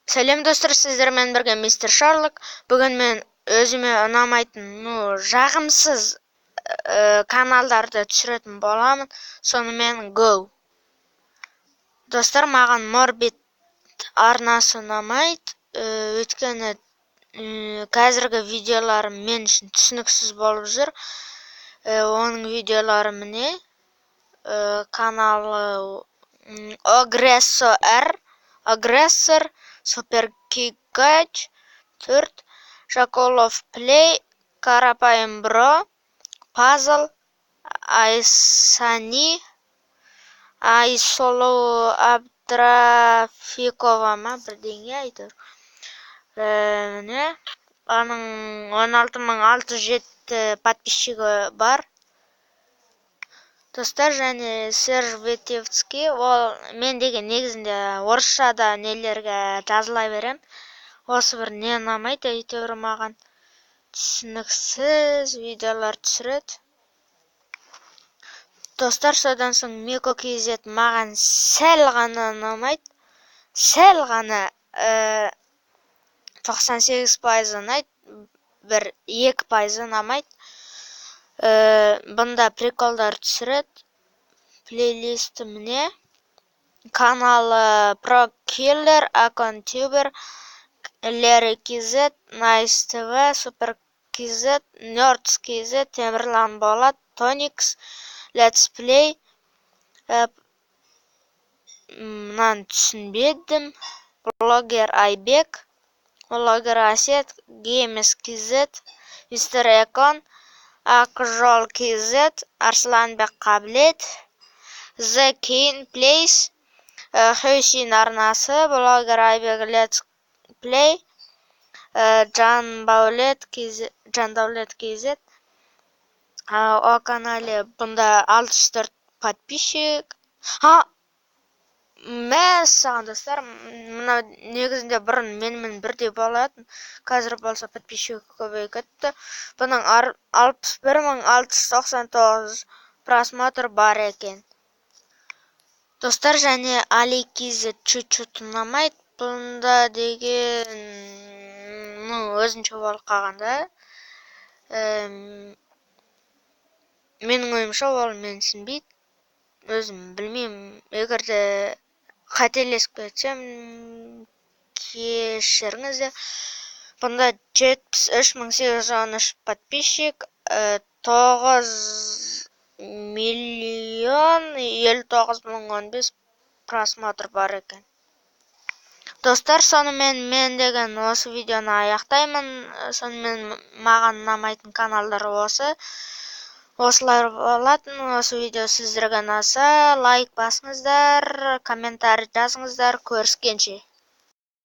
Сәлем достар, сіздермен бірге мистер Шарлок. Бүгін мен өзіме ұнамайтын, жағымсыз каналдарды түсіретін боламын. Сонымен Go. Достар, маған Morbid арнасы ұнамайды. Өйткені қазіргі видеоларым мен үшін түсініксіз болып жүр. Оның видеолары міне. Каналы Агрессор, Суперкикач, 4, Жаколов Плей, Карапайым Бро, Пазл, Айсани, Айсолу Абдрафикова бірдеңе айтыр. Аның 16.607 подписчигі бар. Достар, және Серж Ветевский, ол мен деген негізінде орысшада нелерге жазыла берем. Осы бір не ұнамайды, әйтеуір маған түсініксіз видеолар түсіреді. Достар, содан соң Мико KZ маған сәл ғана ұнамайды. Сәл ғана 98% ұнайды, 2% ұнамайды. Бұнда приколдар түсіреді. Плейлисті міне. Каналы ProKiller, AconTuber, Larry KZ, Nice TV, Super KZ, Nerds KZ, Темірлан Болат, Tonix, Let's Play. Мұнан түсінбедім. Блогер Айбек, Блогер Асет, Games KZ, Mr. Econ, Ақжол KZ, Арсланбек Қаблет, The Kane Plays, Хүйсин арнасы, Блогер Айбек Let's Play, Жандаулет KZ. О канале бұнда 64 подписчик. Мәссаған достар, мұна негізінде бұрын менімен бірдей болатын, қазір болса подписчигі көбейіп кетті. Бұның 61.699 просмотр бар екен. Достар, және Али KZ чуть-чуть ұнамайды. Бұнда деген өзінше болып қалғанда. Менің ойымша ол менсінбейді. Өзім білмеймін, егерде қателесіп кетсем, кешіріңіздер. Бұнда 73.813 подписчик, 9.059.015 просмотр бар екен. Достар, сонымен мен деген осы видеоны аяқтаймын. Сонымен маған ұнамайтын каналдар осы. Осылар болатын. Осы видео сіздерге ұнаса, лайк басыңыздар, комментарий жазыңыздар. Көріскенше.